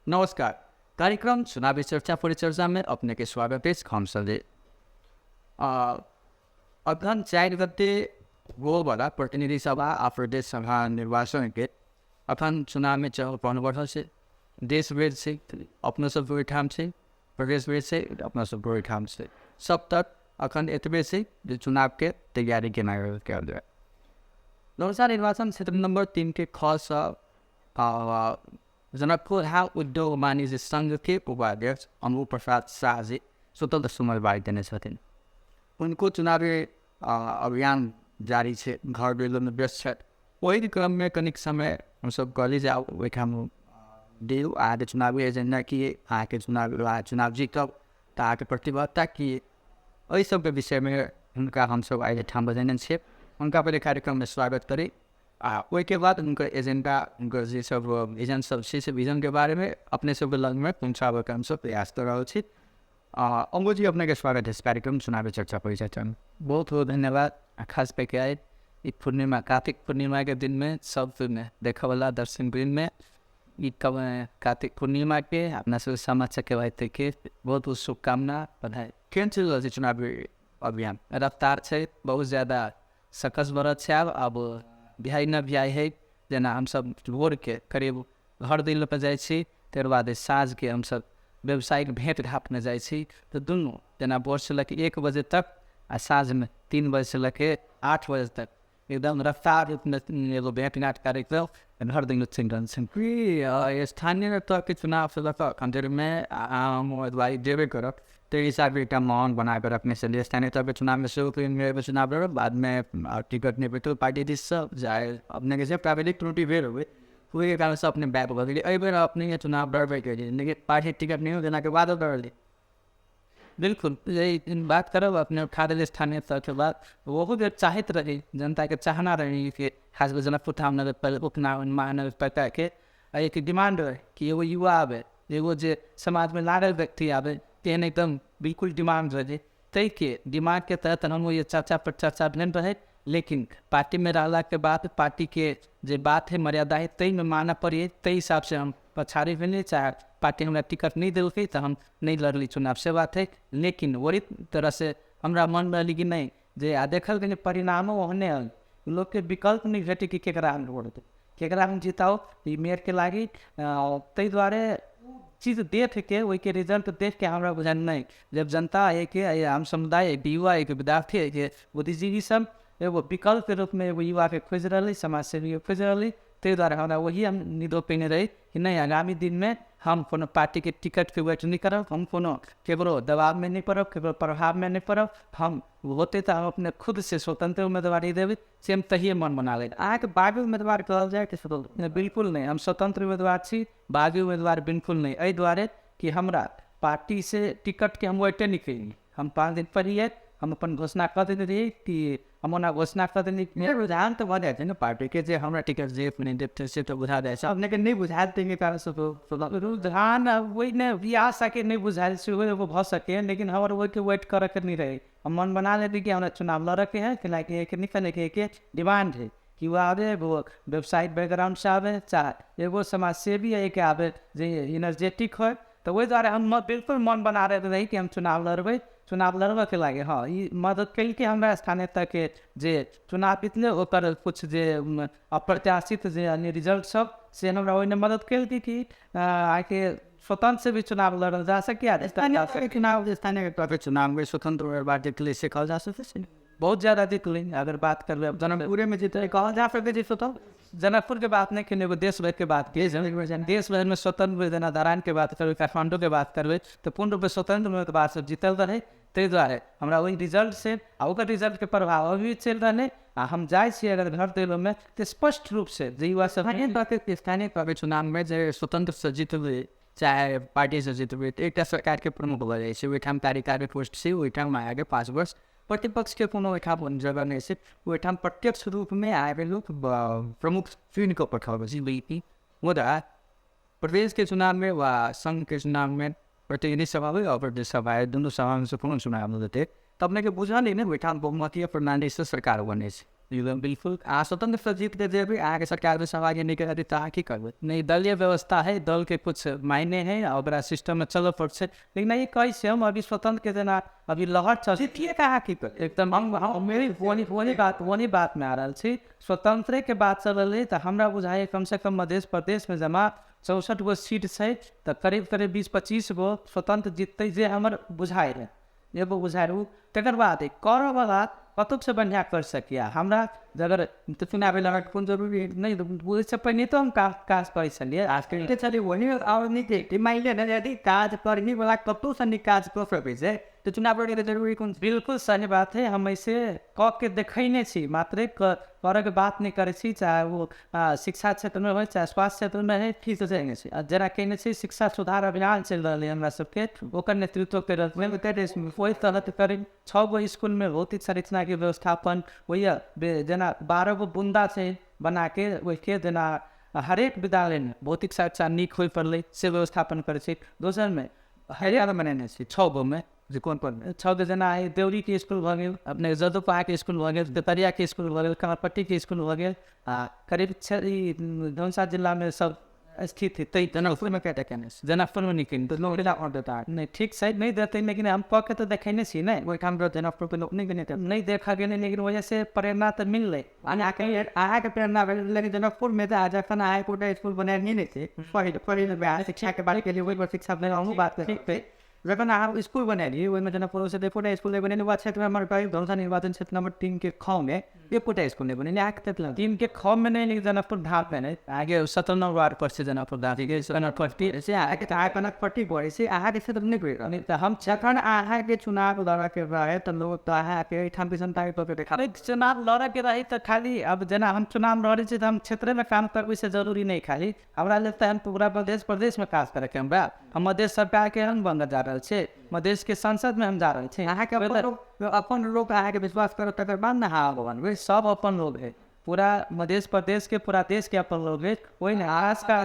नमस्कार। कार्यक्रम चुनावी चर्चा परिचर्चा में अपने के स्वागत है। हम सधैँ अगहन 4 गते गोवाला प्रतिनिधि सभा आ प्रदेश सभा निर्वाचन के अखन चुनाव में चल पड़ से देश भर से अपना सब बड़े ठाम से प्रदेश भर से अपना सब बड़े ठाम से सब तक अखन एतबे से चुनाव के तैयारी के नागरिक के अंदर लोकसभा निर्वाचन क्षेत्र नंबर 3 के खास जनकपुर हाल उद्योग वाणिज्य संघ के उपाध्यक्ष अम्बु प्रसाद शाह जी स्वतंत्र उम्मीदवार देने छथिन। उनको चुनावी अभियान जारी है, घर बेलो में व्यस्त है। वही क्रम में कनिक समय हम सब कहली जाओ वहीठाम दिल आगे चुनावी एजेंडा किए, आके चुनाव जीतब तो आके प्रतिबद्धता किए। यही सब के विषय में उनका हम सब आज ठाम बजाने से उनका पहले कार्यक्रम में स्वागत करें। वही के बाद उनका एजेंडा उनका ये सब विजन सब से विजन के बारे में अपने सब लग में पहुँचावे का हम सब प्रयास कर रहे थे। अम्बु जी अपने के स्वागत है इस कार्यक्रम चुनावी चर्चा परिचर्चा में। बहुत बहुत धन्यवाद। खास पे क्या है पूर्णिमा कार्तिक पूर्णिमा के दिन में सब देखा वाला दर्शन दिन में कार्तिक पूर्णिमा के अपना सब समाचार के वास्ते के बहुत बहुत शुभकामना बधाई। केन चल चुनावी अभियान रफ्तार है बहुत ज़्यादा सकस बरत है। अब बिहाई न बिहाई है जना हम सब भोर के करीब घर दिल पर जाइ छी, तेर बाद साँझ के हम सब व्यवसायिक भेंट घाट में जाइ छी। तो दोनों जना भोर से लेके 1 बजे तक आ साँझ में 3 बजे से लेके 8 बजे तक एकदम रफ्तार एगो भेंट घाट कार्यक्रम घर दिन चल स्थानीय तौर के चुनाव से लगा कंटेर में उम्मीदवारी देवे करब तो हिसाब एक माहौल बनाकर रखने से लिए स्थानीय तौर पर चुनाव में शुरू मेरे चुनाव लड़ बाद में टिकट नहीं तो पार्टी दिस सब जाए अपने कैसे प्राविधिक त्रुटि भेड़ हुए हुए कारण से अपने बैक बदली अभी बार अपने ये चुनाव लड़ बैठे लेकिन पार्टी टिकट नहीं हो देना के बाद लड़ ली। बिल्कुल यही बात करब अपने खादे स्थानीय स्तर के बाद वो भी चाहत रही जनता के चाहना रही कि खासकर जनकपुर धाम नगर उपना महानगर पालिका के एक डिमांड है कि एगो युवा आवे, एगो जो समाज में लागल व्यक्ति आवे तेन एकदम बिल्कुल डिमांड रहे। तय के डिमांड के तहत हम ये चर्चा पर चर्चा नहीं रहे, लेकिन पार्टी में रहला के बाद पार्टी के जो बात है मर्यादा है तय में माना पड़िए। तय हिसाब से हम पछाड़ी भी नहीं चाहे पार्टी हमारा टिकट नहीं दिल तो हम नहीं लड़ली चुनाव से बात है। लेकिन वही तरह से हमारा मन रही कि नहीं जे देखल गए परिणाम ओहने लोग के विकल्प नहीं घटे कि केकरा हम वोट दे केकरा हम जिताओ ये मेयर के लागी। तय द्वारे चीज़ देख के वही के रिजल्ट देख के हमारा बुझान नहीं जब जनता है कि आम समुदाय एक युवा एक विद्यार्थी है कि बुद्धिजीवी सब एगो विकल्प के रूप में एगो युवा के खोज रही समाज सेवी खोज रही। तय द्वारा हमारा वही हम निदो पेने रही कि नहीं आगामी दिन में हम कोनो पार्टी के टिकट के वेट नहीं करब, हम कोनो केवलो दबाव में नहीं पड़ब, केवल प्रभाव में नहीं पड़ब। हम होते तो हम अपने खुद से स्वतंत्र उम्मीदवारी देवे से हम तहिए मन बना ले। आके बागी उम्मीदवार कहल जाए कि बिल्कुल नहीं हम स्वतंत्र उम्मीदवार छी, बागी उम्मीदवार बिल्कुल नहीं। एहि द्वारे कि हमरा पार्टी से टिकट के हम वेटे नहीं करी। हम 5 दिन पहले हम अपन घोषणा कर देने रही कि हम ओना घोषणा कर देने मेरे रुझान तो बढ़ जाए ना पार्टी के जे हमरा टिकट जे नहीं देते से तो बुझा जाए सब लेकिन नहीं बुझा देंगे कारण से रुझान वही ने भी आ सके नहीं बुझा से वो भ सके लेकिन हमारे वही के वेट कर के नहीं रहे। हम मन बना लेते कि हमारा चुनाव लड़ के है कि लाइक निकलने के डिमांड है कि वो आवे वो वेबसाइट बैकग्राउंड से आवे चाहे एगो समाज सेवी है कि आवे जो एनर्जेटिक हो। तो वही द्वारा हम बिल्कुल मन बना रहे कि हम चुनाव लड़बे चुनाव लड़बे के लागे। हाँ ये मदद कल के हमारा स्थानीय तक के जे चुनाव जीतले ओकर कुछ जे अप्रत्याशित जे रिजल्ट सब से हमरा ओने मदद कल कि आके स्वतंत्र से भी चुनाव लड़ल जा सके। चुनाव में स्वतंत्र उम्मीदवार जीतले से कहल जा सकते बहुत ज़्यादा जीतले। अगर बात करबे जनकपुर में जीते कहल जा सकते जी स्वतंत्र जनकपुर के बात नहीं खेने देश भर के बात किए देश भर में स्वतंत्र जना नारायण के बात करबे काठमांडू के बात करबे तो पूर्ण रूप से स्वतंत्र उम्मीदवार सब जीतल रहे। तय द्वारे हमरा वही रिजल्ट से ओकर रिजल्ट के प्रभाव अभी चल रहे हम जाए अगर घर दिलों में तो स्पष्ट रूप से युवा सब स्थानीय चुनाव में जो स्वतंत्र से जीतबे चाहे पार्टी से जीतबे एक सरकार के प्रमुख हो जाए वहीठाम कार्यकारी पोस्ट से वहीठाम आगे 5 वर्ष प्रतिपक्ष के कोनो वहीठाम जगह नहीं से वहीठाम प्रत्यक्ष रूप में आए लोग प्रमुख चुन को पठाओ मुदा प्रदेश के चुनाव में व संघ के चुनाव में प्रतिनिधि सभा हुई और प्रदेश सभा दोनों सभा में से पूर्ण चुनाव देते तब ने के बुझा नहीं वहीठाम बहुमतीय प्रणाली से सरकार बने बिल्कुल स्वतंत्र से जीत के भी आगे सरकार में सवाल नहीं कर तो की करबे नहीं दलीय व्यवस्था है, दल के कुछ मायने हैं और सिस्टम में चलो पड़ से, लेकिन ये कैसे हम अभी स्वतंत्र के देना अभी लहर चल कहा की कर एकदम हम मेरी वही बात में आ रहा थी स्वतंत्र के बात चल रही तो हमारा बुझाए कम से कम मध्य प्रदेश में जमा 64 गो सीट है तो करीब 20-25 गो स्वतंत्र जीतते जे हमार बुझाए रहे एगो बुझाए तकर बाद कर वाला कतुक से बढ़िया कर सकिया हमरा अगर चुनावी लड़ा कौन जरूरी नहीं उससे पहले तो हम काज कर चलिए आज के चलिए वही और नहीं माइले ना यदि काज करने वाला कतु से काज कर सके तो चुनाव लड़े जरूरी कौन। बिल्कुल सही बात है, हम ऐसे क के देखने छी मात्र करे के बात नहीं करे छी, चाहे वो शिक्षा क्षेत्र में हो चाहे स्वास्थ्य क्षेत्र में है ठीक से जाएंगे जरा कहने छी शिक्षा सुधार अभियान चल रहा है हमरा सबके ओकर नेतृत्व के वही तरह करीब 6 गो स्कूल में भौतिक संरचना के व्यवस्थापन वही जना 12 गो बुंदा से बना के वही जना हरेक विद्यालय में भौतिक संरचना नीक हो पड़े से व्यवस्थापन करे। दोसर में हरियाणा बनेने 6 गो में जे कौन 6 गो जना है देवरी के स्कूल भ गए, अपने जदोपा के स्कूल भ गए, देतरिया के स्कूल भ गए, कमरपट्टी के स्कूल भ गए, करीब धनसा जिला में सब स्थित है। तई जनकपुर में क्या कहने जनकपुर में निकल तो लोग देता नहीं ठीक साइड नहीं देते, लेकिन हम कह के तो देखेने छी नहीं वही काम जनकपुर के लोग नहीं देखा गया लेकिन वजह से प्रेरणा तो मिल रही आगे के प्रेरणा लेकिन जनकपुर में तो आज अपन आए कोटा स्कूल बनाए नहीं थे पहले शिक्षा के बारे के लिए वही शिक्षा बात करते जब आप स्कूल बना लिए वही में जनकपुर से देखो स्कूल बने वो क्षेत्र में हमारे करीब धनसा निर्वाचन क्षेत्र नंबर 3 के ख में ये कोटा स्कूल नहीं बने आगे 3 के ख में नहीं, लेकिन जनकपुर धार में नहीं आगे 17 वार्ड पर से जनकपुर धार के जनकपट्टी ऐसे आगे कनकपट्टी पड़े से आगे से नहीं पड़ेगा नहीं तो हम जखन आहा के चुनाव लड़ा के रहे तो लोग तो आहा के ठाम पिछन तारीख पर देखा चुनाव लड़ा के रही तो खाली अब जना हम चुनाव लड़े तो हम क्षेत्र में काम करबे से जरूरी नहीं, खाली हमारा लगता है हम पूरा प्रदेश में काम करे के हम देश सरकार के हम बन जा रहे थे मधेश के संसद में हम जा रहे थे। यहाँ के अपन लोग यहाँ के विश्वास करो तक बाद ना हाँ भगवान वे सब अपन लोग है, पूरा मध्य प्रदेश के पूरा देश के अपन लोग है, वही ना आज का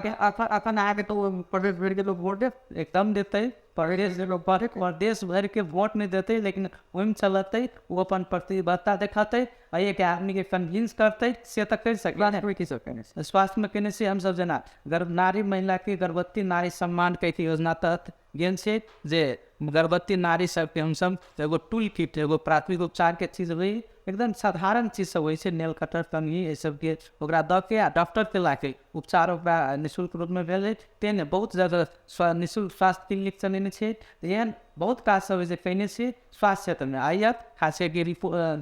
अपन आगे तो प्रदेश भर के लोग वोट दे एकदम देते प्रदेश के लोग भर और देश भर के वोट नहीं देते, लेकिन वही चलते वो अपन प्रतिबद्धता दिखाते और एक आदमी के कन्विंस करते से तक कर सकते। स्वास्थ्य में कहने से हम सब जना नारी महिला की गर्भवती नारी सम्मान के योजना तहत गेन से जे गर्भवती नारी सबके हम सब एगो टूल किट एगो प्राथमिक उपचार के चीज हुई एकदम साधारण चीज सब वैसे नेल कटर कंघी ये सब के द के डॉक्टर के लाके उपचार निःशुल्क रूप में भेल तेने बहुत ज़्यादा निःशुल्क स्वास्थ्य क्लिनिक चलेने छे एहन बहुत काज सब वैसे कहने से स्वास्थ्य क्षेत्र में आइए खास के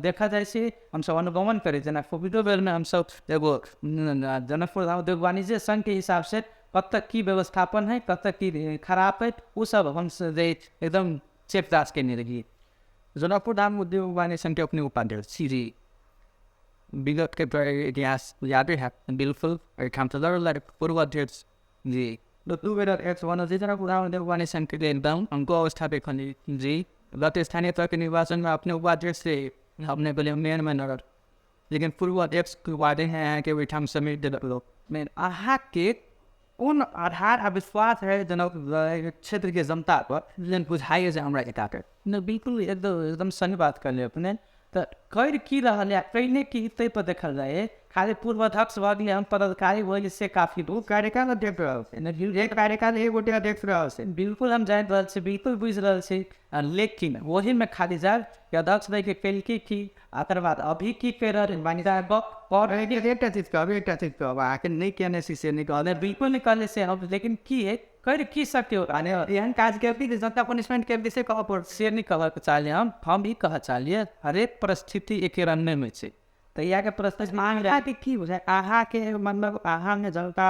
देखा जाए से हम सब अनुगमन करे जना कोविडो बेर में हम सब एगो जनकपुर उद्योग वाणिज्य संघ के हिसाब से कब तक की व्यवस्थापन है कब तक की खराब है वो सब हम एकदम चेकदास करने लगी। जनकपुर धाम उद्योग वाणिज्य संघ के अपने उपाध्यक्ष श्री विगत के इतिहास याद है बिल्कुल पूर्व अध्यक्ष जी जनकपुर धाम उद्योग वाणिज्य संघ के एकदम हमको अवस्था पे खनी जी गत स्थानीय तक निर्वाचन में अपने उपाध्यक्ष से अपने बोले मेयर में नगर, लेकिन पूर्व अध्यक्ष वादे हैं कि वही समिट डेवलपमेंट आहा के उन आधार अविश्वास है जनक क्षेत्र के जनता पर जिन बुझाइए से हमारा इताकर न बिल्कुल एकदम सही बात कर ले अपने तो कर की रहा कहने की हित पर देखल जाए खाली पूर्व अध्यक्ष भगले हम पदाधिकारी भगले से काफी दूर कार्यकाल अध्यक्ष रहे कार्यकाल एक गोटे अध्यक्ष रहे बिल्कुल हम जान रहे से बिल्कुल बुझ रहे से, लेकिन वही में खाली जाए कि अध्यक्ष भाई के कल की आकर बाद अभी की कह रहे और नहीं कहने से निकाले बिल्कुल निकाले से अब लेकिन की है कर की सकते हो एहन काज के भी जनता पनिशमेंट के विषय कह पर से नहीं कह चाहिए हम भी कह चाहिए हरेक परिस्थिति एक रन्ने में से तो यहाँ के परिस्थिति मांग रहा कि की बुझाए आहा के मतलब आहा में जनता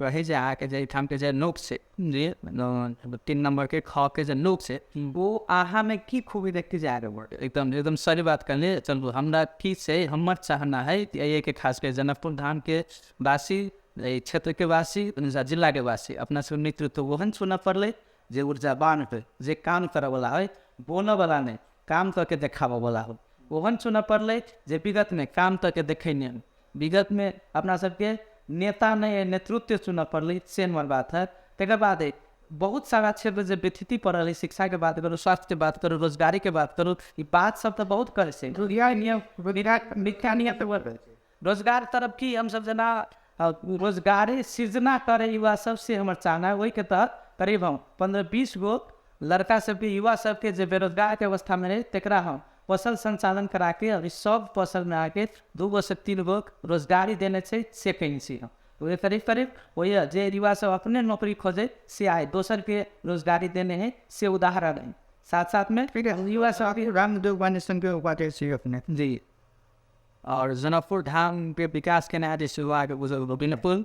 रहे जे आहा के जे ठाम के जे नोक से जी 3 नंबर के ख के जे नोक से वो आहा में की खूबी देखते जा रहे एकदम सही बात कर ले चलो हमरा की से हमर चाहना है ये के खास के जनकपुर धाम के वासी क्षेत्र के वासी जिला के वासी अपना सब नेतृत्व वहन सुना पड़े जे ऊर्जावान है जे काम करे वाला है बोले वाला नहीं काम करके देखावे वाला हो वहन सुना पड़े जे विगत में काम करके देखे नहीं विगत में अपना सबके नेता नहीं नेतृत्व सुना पड़े से बात है। तक बाद बहुत सारा क्षेत्र जो व्यथिति पड़ल है, शिक्षा के बात करो, स्वास्थ्य के बात करो, रोजगारी के बात करो, ये बात सब तो बहुत करे से रोजगार तरफ की हम सब जना रोजगारी सृजना करे युवा सबसे हमार चाहना है। वही के तहत करीब हम 15-20 गो लड़का सबके युवा सबके जो बेरोजगार के अवस्था में रहे तकरा हम कौशल संचालन करा के अभी सब कौशल में आके 2 गो से 3 गो रोजगारी देने से कहीं से हम वही करीब वही जे युवा सब अपने नौकरी खोजे से आए, दोसर के रोजगारी देने हैं से उदाहरण है। साथ में युवा सब अपने जी और जनकपुर धाम के विकास के नया जैसे हुआ विभिन्न पुल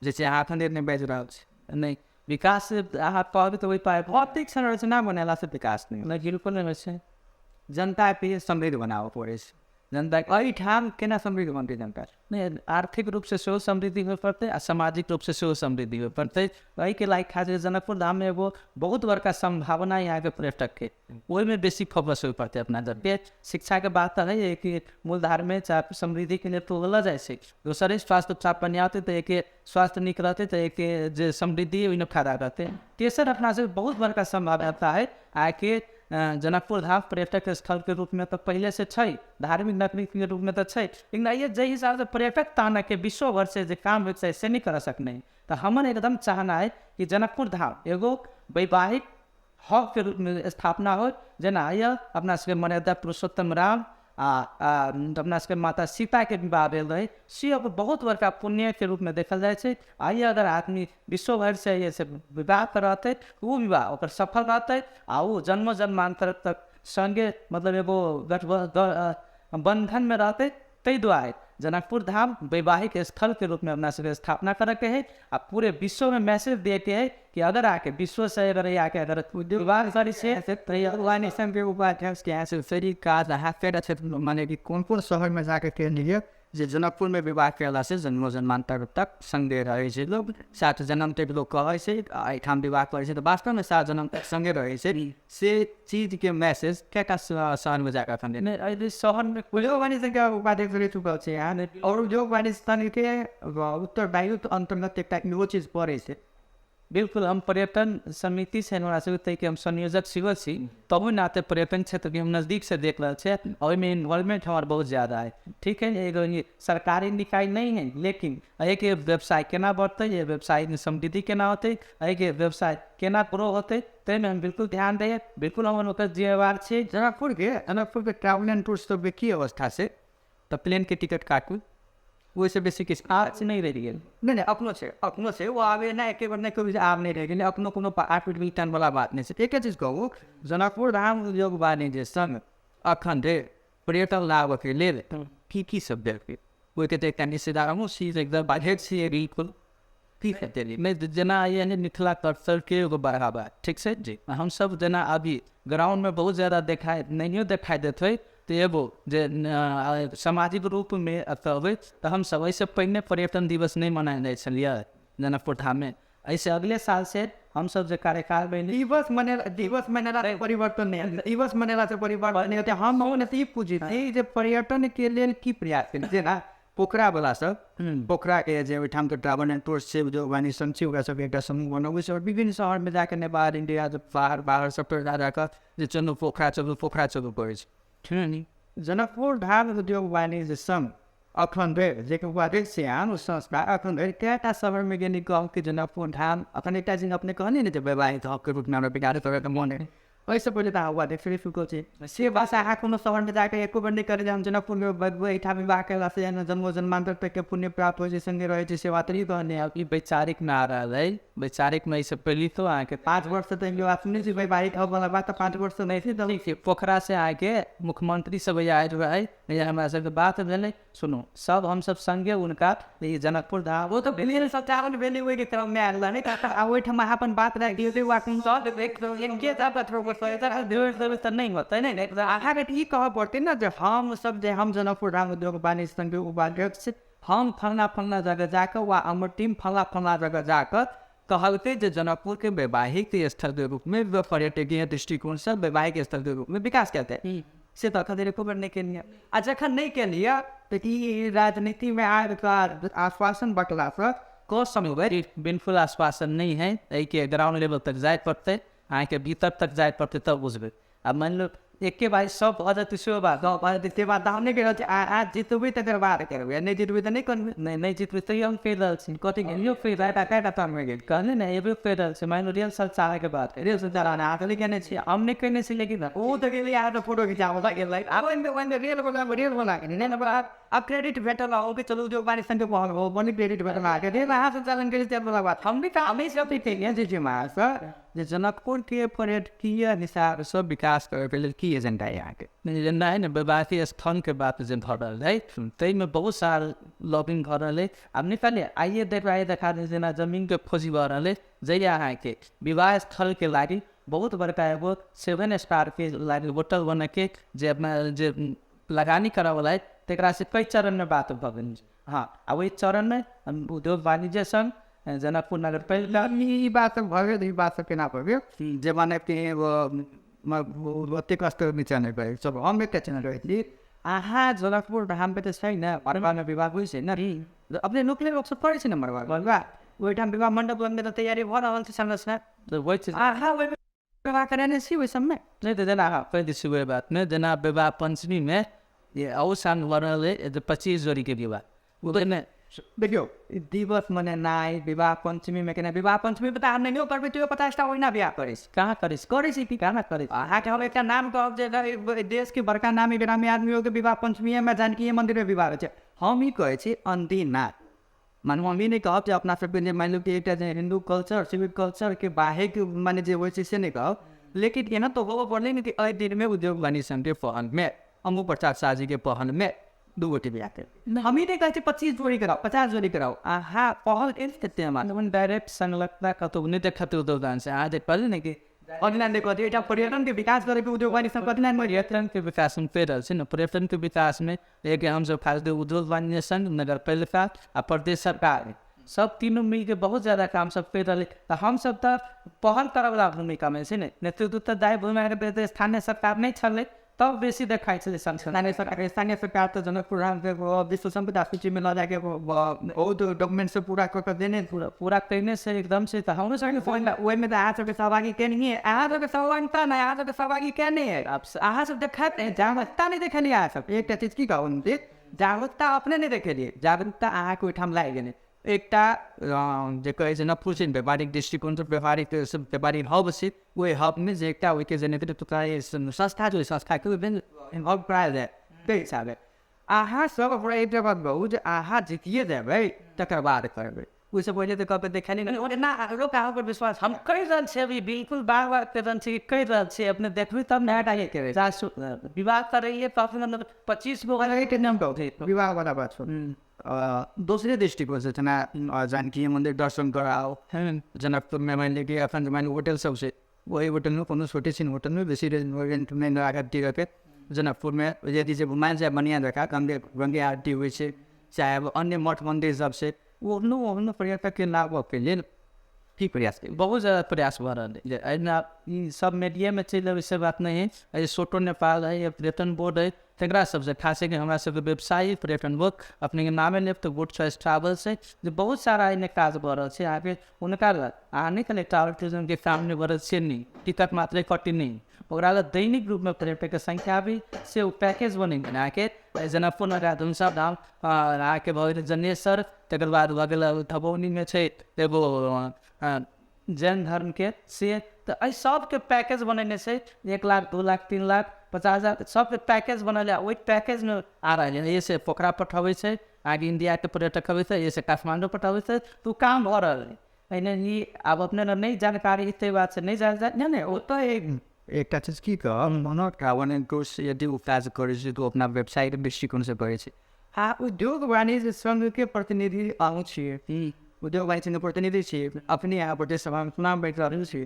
जैसे यहाँ खंडेर बेच रहा नहीं विकास से अहाँ कहबे तो वही पाए भौतिक संरचना बनेला से विकास नहीं बिल्कुल नहीं वैसे जनता पे समृद्ध बनाओ पड़े जनता एहिठाम केना समृद्ध बनते जनता नहीं आर्थिक रूप से सेहो समृद्धि हो पड़ते आ सामाजिक रूप से सेहो समृद्धि हो पड़ते। वही के लायक खातिर जनकपुर धाम में एगो बहुत बड़का संभावना यहाँ के पर्यटक के वही में बेसी फोकस हो पड़ते अपना जब शिक्षा के बात है कि मूलधार में चाहे समृद्धि के लिए तो बोला जाए दोसर स्वास्थ्य उपचार बढ़िया होते तो एक स्वास्थ्य निक रहते तो एक जो समृद्धि है फायदा रहते। तेसर अपना से बहुत बड़का संभावना है आके जनकपुर धाम पर्यटक स्थल के रूप में तो पहले से है, धार्मिक नगरी के रूप में तो है, लेकिन ये जै हिसाब से पर्यटक ताना के विश्व भर से जो काम हो से नहीं कर सकते। तो हमन एकदम चाहना है कि जनकपुर धाम एगो वैवाहिक हब के रूप में स्थापना हो जना यह अपना सबके मर्यादा पुरुषोत्तम राम अपना सबके माता सीता के विवाह भेल रहे से अब बहुत बड़का पुण्य के रूप में देखल जाए। आइए अगर आदमी विश्व भर से ये से विवाह करते वो विवाह और सफल रहते आ वो जन्म जन्मांतर तक संगे मतलब एगो बंधन में रहते। तै दुआरे जनकपुर धाम वैवाहिक स्थल के रूप में अपना सबके स्थापना करे के है आ पूरे विश्व में मैसेज दे के है कि अगर आके विश्व से अगर आके अगर विवाह करी से माने कि कौन शहर में जाके के लिए जे जनकपुर में विवाह केला से जन्म जन्मांतर तक संगे रहे लोग 7 जन्म तक लोग कहे ठाम विवाह करे तो वास्तव में 7 जन्म तक संगे रहे से चीज के मैसेज क्या शहर में जाकर खंडे शहर में और जो स्थान के उत्तर वायु अंतर्गत एक वो चीज पड़े से बिल्कुल हम पर्यटन समिति से सकते कि हम संयोजक सिवल सी तब नाते पर्यटन क्षेत्र के हम नज़दीक से देख रहे हैं और में इन्वॉल्वमेंट हमारे बहुत ज़्यादा है। ठीक है, ये सरकारी निकाय नहीं है लेकिन एक व्यवसाय केना बढ़ते, ये व्यवसाय में समृद्धि केना होते, एक व्यवसाय केना ग्रो होते ते में हम बिल्कुल ध्यान दें। बिल्कुल हम जिम्मेवार है। जनकपुर के ट्रैवल एंड टूर्स तो की अवस्था से तो प्लेन के टिकट काटू वैसे बेसी किस आज नहीं रह गए नहीं अपनों से वो आवे ना एक बार नहीं कभी आग नहीं रह गए अपनों को रिटर्न वाला बात नहीं से। एक चीज कहूँ जनकपुर धाम उद्योग वाणिज्य संघ अखंड पर्यटन लाभ के लिए की सब देखिए वो कहते निषेधात्मक चीज एकदम बजट से बिल्कुल ठीक है। तेरी मैं जना ये मिथिला कल्चर के बढ़ावा ठीक से जी हम सब जना अभी ग्राउंड में बहुत ज़्यादा नहीं दिखाई देते तो एगो जे सामाजिक रूप में अतवे तो हम सब ऐसे पहले पर्यटन दिवस नहीं मनाए चलिए जनकपुर धाम में। ऐसे अगले साल से हम सब जो कार्यकाल में दिवस मनेला परिवर्तन नहीं दिवस मनेला से परिवर्तन नहीं होते। हम ये पूछी जे पर्यटन के लिए की प्रयास करें ना पोखरा वाला सब पोखरा के जो ठाम के ट्रैवल एंड टूर्स से जो वानी संची होगा सब एक समूह बनाओ और विभिन्न शहर में जाकर नेपाल इंडिया जो बाहर सब पर जाकर जो चलो पोखरा चलो पड़े जनकपुर धाम उद्योग वाणिज्य संघ अखंड से संस्था अखंड क्या शहर में गए गाँव के जनकपुर धाम अखंड एक दिन अपने कहने नहीं वैवाहिक हक के रूप में हमारे बिगाड़े तो मन है वैसे पहले तो हुआ फिर से बस आहा को शहर में जाकर एको बार नहीं करे हम जनकपुर में विवाह के जन्म जन्मांतर तक के पुण्य प्राप्त हो संगे रहे सेवा तरी कहने वैचारिक ना रहा है वैचारिक में इससे पहले तो आके 5 वर्ष तो सुनी थी वैवाहिक हक वाला बात 5 वर्ष नहीं थी तो पोखरा से आके मुख्यमंत्री सब आए है हमारा सबके बात भेले सुनो सब हम सब संगे उनका जनकपुर धाम वो तो सत्यावन भेले हुए के क्रम में आएगा नहीं अपन बात रख नहीं होता नहीं आखा के कह पड़ते ना जब हम सब हम जनकपुर धाम उद्योग वाणिज्य संघ के उपाध्यक्ष हम फलना जगह जाकर व हमारे टीम फलना जगह जाकर कहते जो जनकपुर के वैवाहिक स्थल के रूप में पर्यटकीय दृष्टिकोण से वैवाहिक स्थल के रूप में विकास करते हैं से तो खदेरे को नहीं के लिए जखन नहीं के लिए तो राजनीति में आश्वासन बटला से कौशल हुए बिल्कुल आश्वासन नहीं है कि ग्राउंड लेवल तक जाए पड़ते अहाँ के भीतर तक जाए पड़ते तब बुझबे। अब मान लो एक बार सब भऽ जेतै सेहो बात गाँव बात हम नहीं कह आज जितबै तकर बाद करबै नहीं जितबै तो नहीं करबै नहीं जितबै तो हम कहि रहल छी कथी गेलियो फिर कएटा टाइम में गेल कहले ने एबे कहि रहल छी मान लो रियल सच चाहे के बात रियल सच चाहे अहाँ कहले कहने छी हम नहीं कहने छी लेकिन ओ तो गेली आ तो फोटो खिंचाबो लगे लाइक अब when the real बना के नहीं ना अब क्रेडिट भेटल हो के चलो जो बारी संग पहल हो बनी क्रेडिट भेटल आ के अहाँ से चलन के तब बात हम भी हमेशा भी थे जे सर जे जनकपुर के पर्यटकीय हिसाब से विकास करे के लेल की एजेंडा है यहाँ के एजेंडा है ना विवादी स्थान के बात जे भऽ रहल है तै में बहुत सारा लॉबिंग भऽ रहल है। अब निकालिए आइए देखा जेना जमीन के खोजी भऽ रहल है जहिया अहाँ के विवाह स्थल के लागि बहुत बड़का एगो 7 स्टार के लागि होटल बने के जे अपना जे लगानी करा वाला है तकरा से कई चरण में बात भऽ गेल। हाँ अब वही चरण में उद्योग वाणिज्य संघ जनकपुर नगर पालिका ई बात सब भऽ गेल। ई बात सब केना भऽ गेल जे माने कि ओते कष्ट नीचा नहीं पाए सब हम एकटा चैनल रहै छी अहाँ जनकपुर धाम पे तो छैन मरवा विवाह होइ छै न अपने नुक्लियर लोक सब करै छै न मरवा ओहि ठाम विवाह मंडप में तो तैयारी भऽ रहल छै संरचना तो वही छै अहाँ विवाह कराने छी ओहि सबमे नहीं तो जेना अहाँ कहि दै छी ओहि बात में जेना विवाह पंचमी में ये अवसान भऽ रहल है 25 जोड़ी के विवाह ओहिमे देखियो दिवस मनेनाइ विवाह पंचमी में केना विवाह पंचमी पता हम नहीं करबै तो 50टा ओहिना विवाह करै छी कहाँ करै छी कि कहाँ करै अहाँ के हम एकटा नाम कहब जे देश के बड़का नामी ग्रामी आदमियों के विवाह पंचमी में जानकी मंदिर में विवाह छै हम ई कहै छी अनदिना मानू हम ई नहीं कहब जे अपना सबके जे मान लो कि एकटा जे हिंदू कल्चर सिविक कल्चर के बाहे के माने जे होइ छै से नहीं कहब लेकिन एना तो होबो पड़ले नहीं कि एहि दिन में उद्योग वाणिज्य संघ के पहल में अम्बु प्रसाद शाह जी के पहल में 2 गोटी बियाह कर हम ही नहीं कहते 25 जोड़ी कराओ 50 जोड़ी कराओ हाँ पहल एते हमारे डायरेक्ट संलग्नता कतौ नहीं देखते उद्योगदान से आज पहले नहीं कि ऑनलाइन देखो एटा पर्यटन के विकास करे के उद्योग वाणिज्य संघ ऑनलाइन पर्यटन के विकास में फेरल छै न पर्यटन के विकास में एक हम सब खास उद्योग वाणिज्य संघ नगर पालिका आ प्रदेश सरकार सब तीनों मिल के बहुत ज्यादा काम सब कर रहे तो हम सब तो पहल करे वाला भूमिका में नेतृत्व तो दाय भूमिका स्थानीय सरकार नहीं छल तब बेसी देखाई स्थानीय सरकार तो जनकपुर विश्व संपदा सूची में ल जाके बहुत डॉक्यूमेंट से पूरा कर देने पूरा करने से एकदम से तो हम वही में अहाँ सबके सहभागी के नहीं है अहाँ सबके सहभागिता नहीं अहाँ सबके सहभागी क्या नहीं है अहाँ सब देखा जागरूकता नहीं देखलिए अहाँ सब एक चीज की कहूँ जागरूकता अपने नहीं देखलिए जागरूकता अहाँ के ओहिठाम लागि गेलै एकटा जे कहै छै न फुसिन व्यापारिक दृष्टिकोण से व्यापारिक व्यापारिक हब छै ओहि हब में जे एकटा ओहिके जे नेतृत्व संस्था जो संस्था के इन्वॉल्व करायल जाय ताहि हिसाबे अहाँ सब हमरा एकटा बात कहू जे अहाँ जितिए देबै तकर बाद करबै ओहिसँ पहिले तऽ कहबै देखली ना लोक अहाँ पर विश्वास हम कहि रहल छियै अभी बिल्कुल बार बार कहि रहल छी कहि रहल छियै अपने देखबै तब नया टाइम करे विवाह करैए तो अपने 25 गो के नाम कहते विवाह वाला बात दूसरे दृष्टिकोण से जना जानकी मंदिर दर्शन कराओ जनकपुर में मान लीजिए अपन मान होटल सब से वही होटल में कोनो छोटे सी होटल में बेसी रेंट में आरती करके जनकपुर में यदि से घुमाएल जाए बढ़िया जगह गंगे आरती हुई है चाहे अन्य मठ मंदिर सब से वो पर्यटक के लाभ के लिए ठीक प्रयास बहुत ज़्यादा प्रयास भऽ रहल है सब मीडिया में चल वैसे बात नहीं है सोटो नेपाल है या पर्यटन बोर्ड है तकरा सबसे खास है कि हमारा सबके व्यवसायी पर्यटन बोर्ड अपने के नामे लेब तो गुड चॉइस ट्रैवल्स है जो बहुत सारा इन्हें काज भऽ रहल छै अहाँके हुनका अहाँ नहीं कने ट्रैवल टूरिज्म के काम में भऽ रहल छै नहीं टिकट मात्र कटी नहीं ओकरा दैनिक रूप में पर्यटक के संख्या भी से पैकेज बने अहाँके जनकपुर नगर धुमसा धाम अहाँके भऽ गेल जनेश्वर तकर बाद भऽ गेल थबौनी में छै एगो जैन धर्म के से तो एहि सबके पैकेज बनेने से 1 लाख 2 लाख 3 लाख 50,000 सबके पैकेज बनल ओहि पैकेज में आ रहा है ये से पोखरा पठावे छै आगे इंडिया के पर्यटक अबै छै ये से काठमांडू पठावे छै तो काम भऽ रहल है नहीं अब अपने नहीं जानकारी इतने बात से नहीं जान नहीं ओतऽ एक चीज की कहन कोर्स यदि काज करे तो अपना वेबसाइट दृष्टिकोण से करे छै हाँ उद्योग वाणिज्य संघ के प्रतिनिधि आउँ छियै उद्योग वाणिज्य संघ प्रतिनिधि छियै अपने यहाँ प्रदेश सभा में चुनाव बैठ रहल छी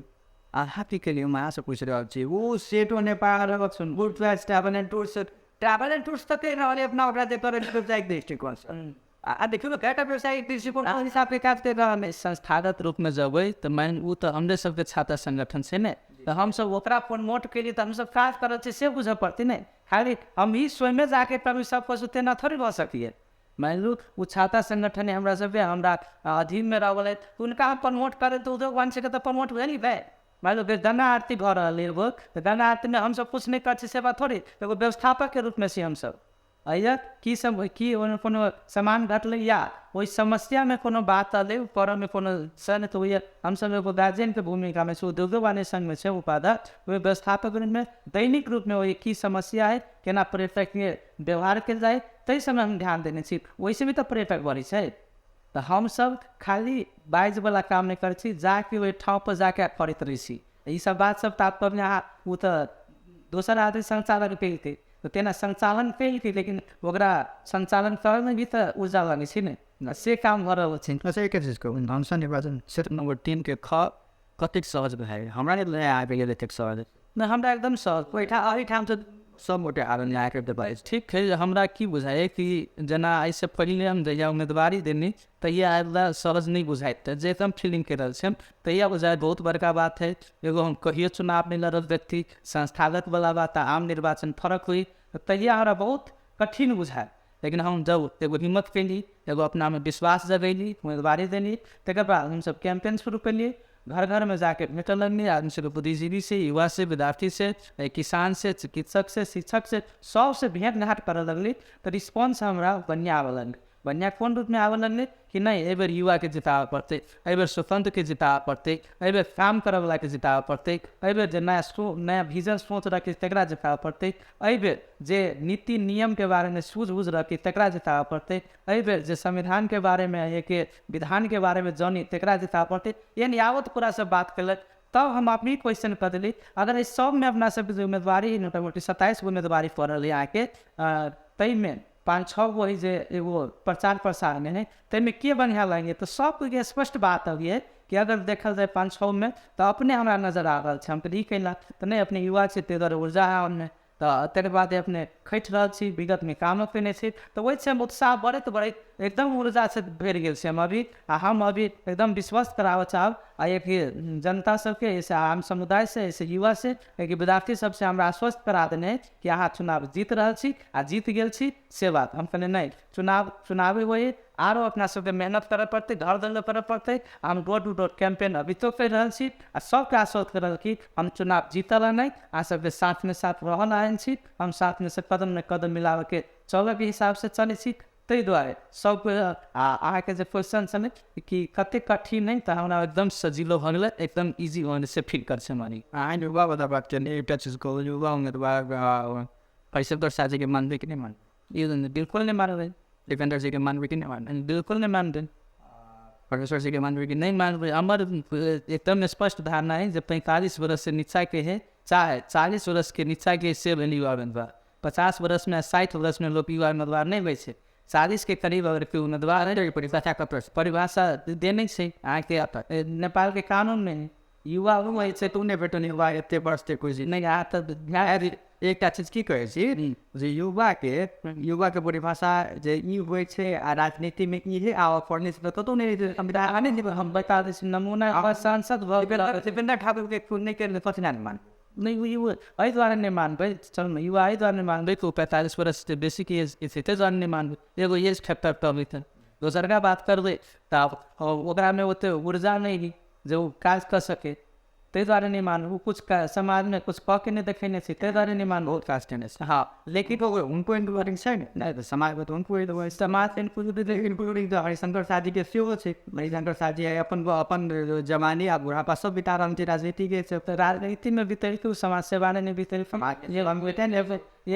अहाँ की के लिए हम अहाँ से पूछ रहल छी वो सेटो Nepal good choice travel and tours तक कहि रहल अपना ओकरा जे करे व्यावसायिक दृष्टिकोण से देखियो कएटा व्यावसायिक दृष्टिकोण हिसाब के काज कर रहल संस्थागत रूप में जबै तो मान उ तो हमरे सबके छात्र संगठन से ने तो हम सब ओकरा प्रमोट के लिए तो हम सब काज करल छै से बुझ पड़ते नहीं खाली हम ही स्वयं जाके प्रभु सब कुछ तेना थोड़ी भऽ सकिए मान लो वो छाता संगठन है हमरा सब हमरा अधीन में रहल तो उनका प्रमोट करे तो उद्योग वाणिज्य के तो प्रमोट हुए नहीं भाई। मान लो गंगा आरती भर रहा है वो, तो गंगा आरती में हम सब कुछ नहीं कर सेवा थोड़ी, एगो व्यवस्थापक के रूप में से हम सब अइया की सब की कोनो सामान घटल या वही समस्या में कोनो बात अल पर में कोनो सन तो वही हम सब एगो गार्जियन के भूमिका में उद्योग वाले संघ में से उपाध्यक्ष वही व्यवस्थापक रूप में दैनिक रूप में वही की समस्या है केना पर्यटक के व्यवहार कल जाए तई समय हम ध्यान देने छी। वैसे भी तो पर्यटक बढ़ी है, तो हम सब खाली बाइज वाला काम नहीं कर जाके वही ठाव पर जाके करते रही ये सब बात सब तात्पर्य वो तो दोसर आदमी संचालन कैलते तो तेना संचालन कैलती, लेकिन ओकरा संचालन करे में भी तो ऊर्जा लगे छी ने से काम कर रहा है। अच्छा एक चीज को भाषा निर्वाचन क्षेत्र नंबर 3 के ख कतिक सहज है हमरा ने आबे गेल तक सहज न हमरा एकदम सहज अही ठाम से सब मोटे आदमी आके दबाई ठीक है। हमरा की बुझाए कि जना ऐसे पहले हम जहिया उम्मीदवारी देनी तहिया आबला सहज नहीं बुझाए जे एकदम फीलिंग के रहल छन तहिया बुझाए बहुत बड़का बात है। एगो हम कहियो चुनाव में लड़ल व्यक्ति संस्थागत वाला बात आम निर्वाचन फर्क हुई तहिया हमरा बहुत कठिन बुझाए, लेकिन हम जब एगो हिम्मत कैली एगो अपना में विश्वास जगैली उम्मीदवारी देली तकर बाद हम सब कैंपेन शुरू कैलिए, घर घर में जाके भेटल लगनी आदमी से बुद्धिजीवी से युवा से विद्यार्थी से किसान से चिकित्सक से शिक्षक से सब से भेंट घाट कर लगली तो रिस्पॉन्स हमरा बढ़िया आवे लगल। बढ़िया कौन रूप में आवे लगले कि नहीं एबर युवा के जितावे पड़ते, एबर स्वतंत्र के जितावे पड़ते, एबर काम करे वाला के जितावे पड़ते, एबर जे नया विजन सोच रखे तकरा जितावे पड़ते, एबर जे नीति नियम के बारे में सूझबूझ रखे तकरा जितावे पड़ते, एबर जे संविधान के बारे में है कि विधान के बारे में जानी तकरा जितावे पड़ते। यानी आवत पूरा सब बात कलक तब हम अपनी क्वेश्चन कर दिली अगर इस सब में अपना सब उम्मीदवारी मोटा मोटी 27 उम्मीदवारी पड़ल आके तई में 5-6 गो जे एगो प्रचार प्रसार में है तैमें के बढ़िया लगेंगे तो सबके स्पष्ट बात अभी है कि अगर देखल जाए 5-6 में तो अपने हमरा नजर आ रहा है हम तो कैला तो नहीं अपने युवा से तेदर ऊर्जा है उनमें तो तेरे बाद अपने खैट रहा विगत में काम कैने तो वही से हम उत्साह बढ़े बढ़े एकदम ऊर्जा से भर गए हम अभी हम अभी एकदम विश्वास करावे चाहब आ एक जनता सबके ऐसे आम समुदाय से ऐसे युवा से एक विद्यार्थी सबसे हमरा आश्वस्त करा देने कि अहाँ चुनाव जीत रहा छी आ जीत गेल छी से बात हम कहने नहीं चुनावी हुए आरो अपना सबके मेहनत करे पड़ते घर दल करे पड़ते हम डोर टू डोर कैंपेन अभी तो कर रहा छी आ सबके आश्वस्त कर कि हम चुनाव जीतल नहीं आ सबके साथ में साथ रहल आए छी हम साथ में से कदम में कदम मिला के चले के हिसाब से चले छी तई द्वारे सब अहाँके जे क्वेश्चन छे कि कते कठिन नहीं तो हमरा एकदम सजिलो हो गए एकदम इजी होने से फील कर छे मानी आई युवा बता बात के एक चीज को युवा उम्मीदवार पैसे तो साजे के मान कि नहीं मान ये बिल्कुल नहीं मान रहे डिफेंडर जी के मान कि नहीं मान बिल्कुल नहीं मान रहे प्रोफेसर जी के मान कि नहीं मान रहे। हमार एकदम स्पष्ट धारणा है जब 45 वर्ष से नीचा के है चाहे 40 वर्ष के नीचा के से युवा उम्मीदवार 50 वर्ष में 60 वर्ष में लोग युवा उम्मीदवार नहीं बैठे 40 के करीब अगर कोई उम्मीदवार है परिभाषा देने से आके नेपाल के कानून में युवा वही से तूने बेटो युवा एते वर्ष कोई नहीं आता एक चीज की कहे छी जे युवा के परिभाषा जे ई होय छे आ राजनीति में ई है आ फर्निश में तो नहीं हम बता दे नमूना सांसद देवेंद्र ठाकुर के खुलने के कथी मान नहीं युवा अही द्वारा नहीं मानबे चल युवा अही द्वारा नहीं मानबे तो 45 वर्ष से बेसी के इसे द्वारा नहीं मानबे एगो ये फैक्टर टॉपिक था दोसर का बात कर दे तब ओकरा में ओते ऊर्जा नहीं जो काज कर सके ते द्वारा नहीं मानू कुछ समाज में कुछ कह के नहीं देखे से ते द्वारा नहीं मानू बहुत काज करने से हाँ लेकिन उनको इंक्लूडिंग है नहीं तो समाज में तो उनको समाज इंक्लूडिंग तो हरिशंकर शाह जी के सेहो छे हरिशंकर शाह जी अपन जवानी आ बुढ़ापा सब बिता रहल छे राजनीति के राजनीति में बीतल तो समाज सेवा ने बीतल ये हम बेटा ने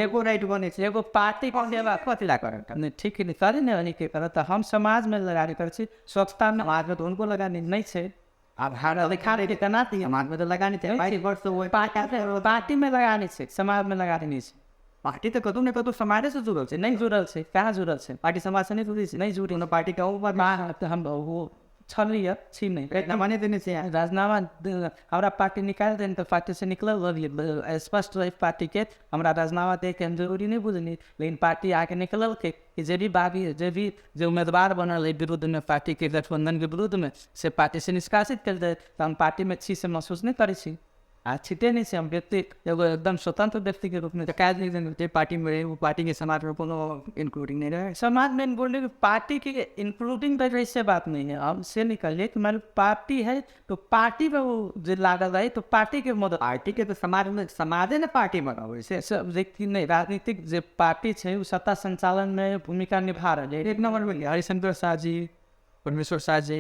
एगो राइट बने छे एगो पार्टी को देवा कथी ला करे नहीं ठीक है करे नहीं के करे तो हम समाज में लगा कर छी स्वच्छता में समाज में तो उनको लगानी नहीं छे अब हर लिखा रहे करना थी समाज में तो लगानी थे भाई वर्ष तो वो पार्टी में लगानी छे समाज में लगानी नहीं छे पार्टी तो कतौ ने कतौ समाज से जुड़ल छे नहीं जुड़ल छे कहाँ जुड़ल छे पार्टी समाज से नहीं जुड़ी छे नहीं जुड़ी ना पार्टी का ऊपर हम वो छलिए छी नहीं माने देने से राजनामा हमारा पार्टी निकाल देने तो पार्टी से निकल स्पष्ट रहे पार्टी के हमारा राजनामा दे के हम जरूरी नहीं बुझनी लेकिन पार्टी आके निकल के जे भी बागी जो उम्मीदवार बनल है विरुद्ध में पार्टी के गठबंधन के विरुद्ध में से पार्टी से निष्कासित कर दे तो हम पार्टी में छी से महसूस नहीं करे छी आ छिटे नहीं से हम व्यक्ति एगो एकदम स्वतंत्र व्यक्ति के रूप में काज नहीं जे पार्टी में रहे वो पार्टी के समाज में कोनो इंक्लूडिंग नहीं रहे। समाज में बोलने की पार्टी की इंक्लूडिंग तो ऐसे बात नहीं है। हम से निकलिए कि मान पार्टी है तो पार्टी में वो जो लागल रही तो पार्टी के मदद पार्टी के तो समाजे ने पार्टी बनावे से सब व्यक्ति नहीं राजनीतिक जो पार्टी है वो सत्ता संचालन में भूमिका निभा रहे। एक नंबर में हरिशंकर शाह जी, परमेश्वर शाह जी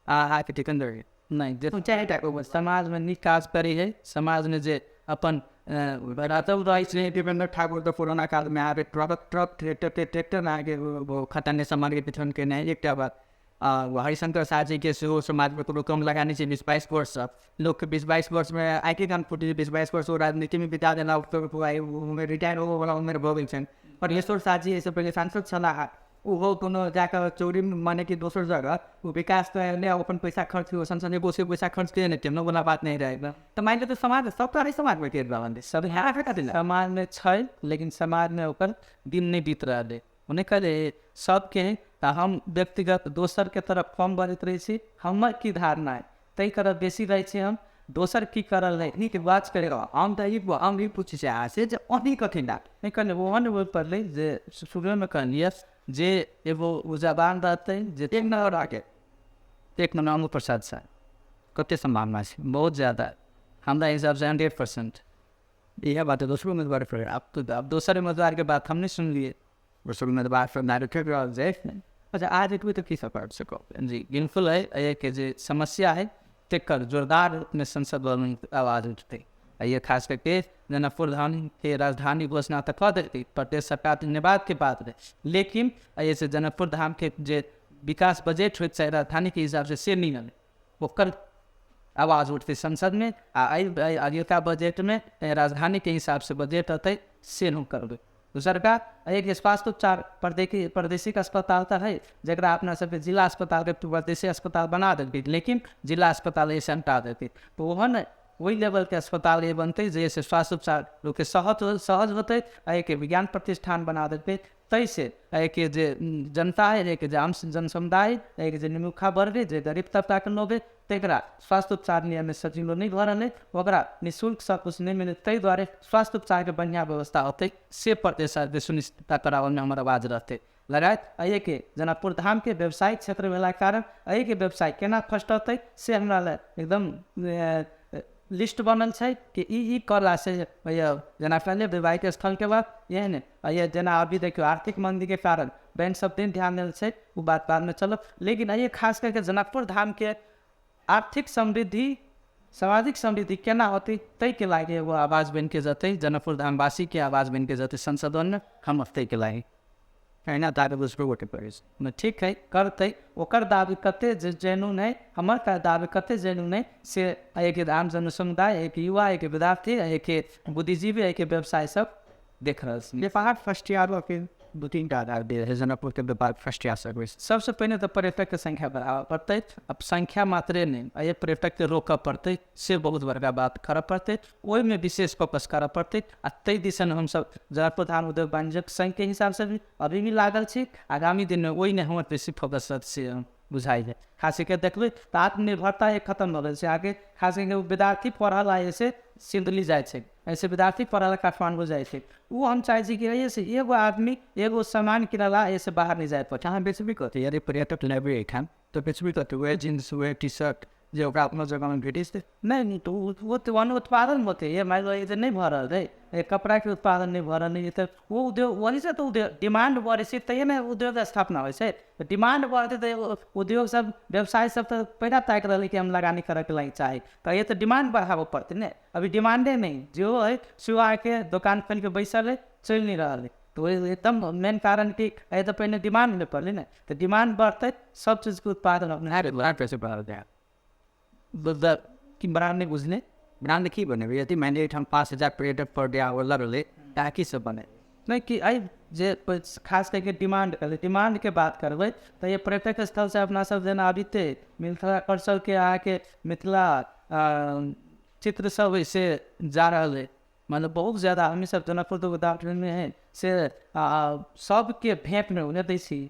के टिकंदर नहीं जो चाहे टाइप समाज में नीक काज करे है। समाज में जे अपन रातव राइस ने देवेंद्र ठाकुर तो पुराना काल में आवे ट्रक ट्रैक्टर में आगे वो खतरनाक सामान के वितरण के नहीं एक बात हरिशंकर शाह जी के समाज में तो कम लगाने से 20-22 वर्ष लोग के 20-22 वर्ष में आई के काम फुटी 20-22 वर्ष राजनीति में बिता देना रिटायर हो वाला उम्र भविष्य और येश्वर शाह जी ऐसे पहले सांसद सलाह वो कोनो जाकर चोरी माने कि दोसर जगह वो विकास ने अपन पैसा खर्च हो संसद बोसे पैसा खर्च किए नहीं टेम वाला बात नहीं रहेगा। तो मान लो तो समाज सब तो समाज में केर बंदे सब समाज में छै लेकिन समाज में ओकर दिन नहीं बीत रहा है। उन्हें कहे सबके हम व्यक्तिगत दोसर के तरफ कम बढ़त रहे छी हमर की धारणा है तई करब बेसी रहे छी हम दोसर की करल है नीक बात करेगा हम तो हम भी पूछे से आसे जे अनेक कठिन नहीं कहने वो अनुभव पर ले जे शुरू में कहलिए जे एगो जबान रहते जे एक न और आगे एक नाम अम्बु प्रसाद शाह कते संभावना है बहुत ज़्यादा हमारा हिसाब से 100%। यह बात है दूसरे उम्मीदवार पर अब दूसरे उम्मीदवार के बात हमने सुन लिए दूसरे उम्मीदवार पर नाटक अच्छा आज एक तो किस कर सको जी बिल्कुल है कि जो समस्या है तेकर जोरदार रूप में संसद में आवाज़ उठते ये खास करके जनकपुर धाम के राजधानी घोषणा तक कर देती प्रदेश सरकार धन्यवाद के बात है। लेकिन ऐसे जनकपुर धाम के जो विकास बजट हो चाहे राजधानी के हिसाब से नहीं है वो कर आवाज़ उठती संसद में अगला बजट में राजधानी के हिसाब से बजट होते से नहीं कर दे। दूसर का एक स्वास्थ्य उपचार प्रादेशिक अस्पताल तो है जरा अपना सब जिला अस्पताल के प्रादेशिक अस्पताल बना देती लेकिन जिला अस्पताल ऐसे हटा देती तो वह न वही लेवल के अस्पताल ये बनते जैसे स्वास्थ्य उपचार लोग के सहज होते के विज्ञान प्रतिष्ठान बना देते तैसे के जे जनता है के आम जन समुदाय के जे निमुखा वर्ग जो गरीब तबका के लोग है तकरा स्वास्थ्य उपचार नियम में सजिलो नहीं भरल है वगैरह निःशुल्क सब कुछ नहीं मिले तै द्वारे स्वास्थ्य उपचार के बढ़िया व्यवस्था होते से प्रदेश सुनिश्चितता करावल में हमारा आवाज रहते लगायत के जनकपुर धाम के व्यवसायिक क्षेत्र में कारण के व्यवसाय केना फर्स्ट होते से हमरा एकदम लिस्ट बनल है कि ई कला से जना पहले वैवाहिक स्थल के बाद यह ने ये जना अभी देखियो आर्थिक मंदी के कारण बैंक सब दिन ध्यान दिल है वो बात बाद में चलो लेकिन ये खास करके जनकपुर धाम के आर्थिक समृद्धि सामाजिक समृद्धि केना होती तै के लागे वो आवाज़ बन के जते जनकपुर धाम वासी के आवाज़ बन के जते संसद में हम हफ्ते के लागे कहना दावे दूसरे गोटे पर ठीक है करते ओकर दावे कते जेनून है हमार का दावे कते जेनून है से एक आम जन समुदाय एक युवा एक विद्यार्थी एक बुद्धिजीवी एक व्यवसाय सब देख रहा है। व्यापार फर्स्ट ईयर के 2-3 जनकपुर के व्यापार फर्स्ट ईयर सर्विस सबसे पहले तो पर्यटक के संख्या बढ़ावा पड़ते अब संख्या मात्रे नहीं ये पर्यटक के रोक पड़ते से बहुत बड़का बात कर पड़ते वही में विशेष फोकस कर पड़ते आ तई दिशा में हम सब जनकपुर धाम उद्योग वाणिज्यिक संघ के हिसाब से भी अभी भी लागल छी आगामी दिन में वही ने हमारे बेसी फोकस से बुझाई है। खास करके देखिए तो आत्मनिर्भरता एक खत्म हो गई आगे खास करके विद्यार्थी पढ़ल ऐसे सिंधली जाए ऐसे विद्यार्थी पढ़ल काठमांडू जाए वो हम चाहे कि ऐसे एगो आदमी एगो सामान किनला ऐसे बाहर नहीं जाए पड़े हाँ बेचबी करते यदि पर्यटक लेबे एठाम तो बेचबी करते वे जीन्स वे टी शर्ट जो अपना जगह में भेटे नहीं तो वो तो वन उत्पादन होते ये मान लो ये नहीं भरल है कपड़ा के उत्पादन नहीं भरल नहीं तो वो उद्योग वही से तो डिमांड बढ़े से तैयार में उद्योग स्थापना हो डिमांड बढ़ते तो उद्योग सब व्यवसाय सब तो पहला तय कर कि हम लगानी करे के लगे चाहे तो ये तो डिमांड बढ़ावे पड़ते न अभी डिमांडे नहीं जो है सुबह के दुकान खोल के बैसल है चल नहीं रहा है तो एकदम मेन कारण कि तो पहले डिमांड में पड़े ना तो डिमांड बढ़ते सब चीज़ के उत्पादन अपने पैसे बढ़ जाए कि ब्रांड ने बुझने ब्रांड की बने यदि मैंने हम 5,000 पर्यटक पर डे आवर ले ताकि सब बने नहीं कि आई जे खास करके डिमांड कर डिमांड के बात करबे तो ये पर्यटक स्थल से अपना सब जना अभी मिथिला कौशल के आके मिथिला चित्र सब ऐसे जा रहा है मतलब बहुत ज़्यादा हमें सब जनकपुर तो उदाहरण में है से सबके भेंट में उन्हें दैसी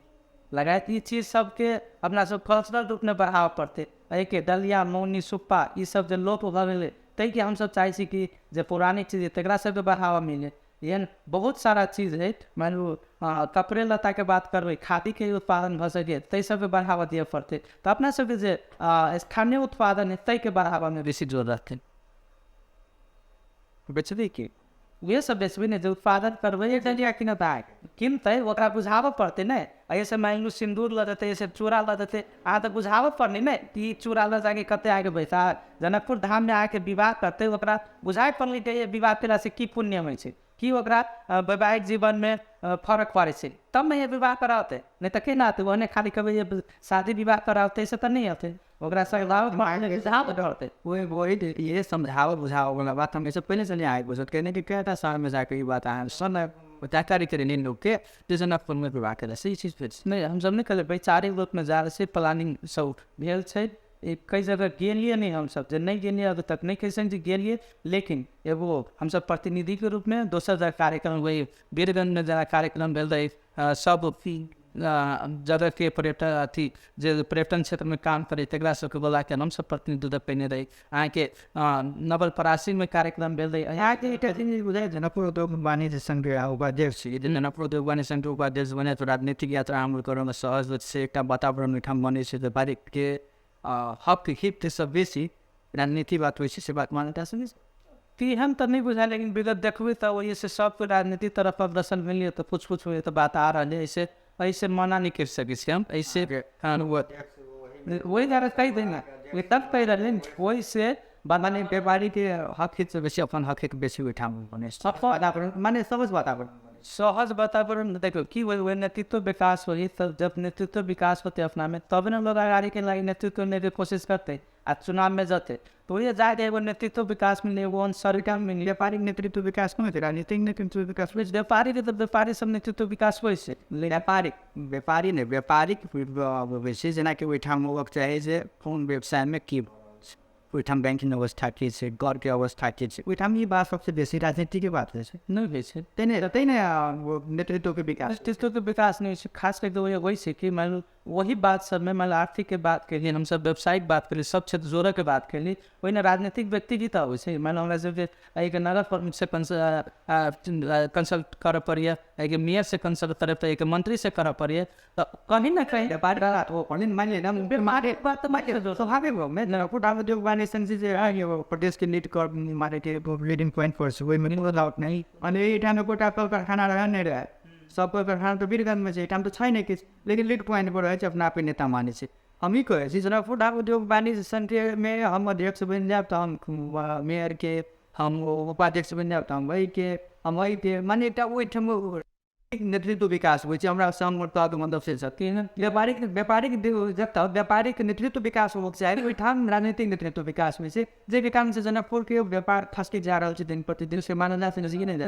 लगायत ये चीज़ सबके अपना सब कल्चरल रूप में बढ़ावा पड़ते एक दलिया मौनी सुप्पा ये सब जो लोप भले तै कि हम सब चाहे छी कि जे पुरानी चीज तकरा सबके बढ़ावा मिले। एहन बहुत सारा चीज है, मान लो कपड़े लत्ता के बात करबै, खादी के उत्पादन भ सके तै सबके बढ़ावा दिए पड़ते। तो अपना सबके जे स्थानीय उत्पादन है तै के बढ़ावा में बेसी जोर रखते। बेचबे की वे सब बेचबे ने, जो उत्पादन करबै डलिया किनतै ओकरा बुझाबऽ पड़तै ने। ऐसे मान लो सिंदूर ल देते, ऐसे चूड़ा ल देते, अहाँ तो बुझाबऽ पड़नी ने कि चूड़ा ल जाके कते आगे बैठा जनकपुर धाम में आके विवाह करते, ओकरा बुझाए पड़ली कि ये विवाह केला से की पुण्य होइ छै, कि ओकरा वैवाहिक जीवन में फर्क पड़े छै, तब में ये विवाह कराते। नहीं तो केना आते ओहने खाली कभी ये शादी विवाह कराते से तो नहीं आते, ओकरा समझाते। वही ये समझाओ बुझाओ वाला बात हम ऐसे पहले से नहीं आए बुझत कहने की कहता शहर में जाकर ये बात आया सन बताकारी करे नहीं लोग के जो जनकपुर में विवाह करे सही चीज फिर नहीं हम सब नहीं करे भाई। चारे लोग में जा रहे प्लानिंग सब भेल छै, कई जगह गेलिए नहीं हम सब, जो नहीं गेलिए अभी तक नहीं कैसे गेलिए, लेकिन एगो हम सब प्रतिनिधि के रूप में दोसर जगह कार्यक्रम वही वीरगंज में जरा कार्यक्रम भेल रही, सब जगह के पर्यटन अथी जो पर्यटन क्षेत्र में काम करे तकरा सबके बोला के हम सब प्रतिनिधित्व पेने रही। अहाँ के नवलपरासी में कार्यक्रम भेल रही। यहाँ के जनकपुर उद्योग वाणिज्य संघ उपाध्यक्ष जनकपुर उद्योग वाणिज्य संघ उपाध्यक्ष बने तो राजनीतिक यात्रा हम करने सहज से एक वातावरण ठाम बने से व्यापारिक के हक हित सब बेसी राजनीति बात होइ से बात मान्यता सुनी ती हम तो नहीं बुझा, लेकिन विगत देखबे तो वही से सबको राजनीति तरफ अग्रसर मिलिए तो कुछ हुए तो बात आ रहा है। ऐसे ऐसे मना नहीं कर सके हम, ऐसे वही जरा कही देना तब कही रहे वही से माने व्यापारी के हक हित से बेसी अपन हक हित बेसी उठा माने सहज वातावरण देखो कि वही नेतृत्व विकास हो, तब जब नेतृत्व विकास होते अपना में तब न लोग आगे के लगे नेतृत्व लेने की कोशिश करते आ चुनाव में जाते तो ये जाए वो नेतृत्व विकास मिले, वो सरकार में व्यापारिक नेतृत्व विकास में राजनीतिक नेतृत्व विकास व्यापारी तो व्यापारी सब नेतृत्व विकास हो से व्यापारी ने व्यापारिक बेसी जना के ओहिठाम होबक चाही जे कोन व्यवसाय में की ओहिठाम बैंकिंग अवस्था की छै, घर के अवस्था की छै, ओहिठाम ये बात सबसे बेसी राजनीति के बात है नहीं होइ छै। तेने नेतृत्व के विकास नहीं है, खास करके वही से कि मान लो वही बात सब में मान लो आर्थिक के बात के लिए हम सब व्यावसायिक बात के लिए सब क्षेत्र जोड़ के बात के लिए वही ना राजनीतिक व्यक्ति की तो वैसे मान लो हमारा सब एक नगर प्रमुख से कंसल्ट कर पड़िए, एक मेयर से कंसल्ट करे पड़े, एक मंत्री से कर पड़िए, तो कहीं ना कहीं प्रदेश के नीट कर मारे के लीडिंग पॉइंट पर वही में डाउट नहीं कारखाना रह नहीं रहा सबको कारखाना तो वीरगंज में है, तो छै नहीं किस, लेकिन लीड पॉइंट पर रहे अपना आप नेता माने से हम ही कहे जनकपुर उद्योग वाणिज्य संघ में हम अध्यक्ष बन जाए तो हम मेयर के हम उपाध्यक्ष बन जाए तो हम वही के माने वही नेतृत्व विकास हो मतलब से व्यापारिक नेतृत्व विकास हो चाहे ओहिठाम राजनीतिक नेतृत्व विकास में से जे कारण से जनकपुर के व्यापार खसके जा रहा है दिन प्रतिदिन से मानल जा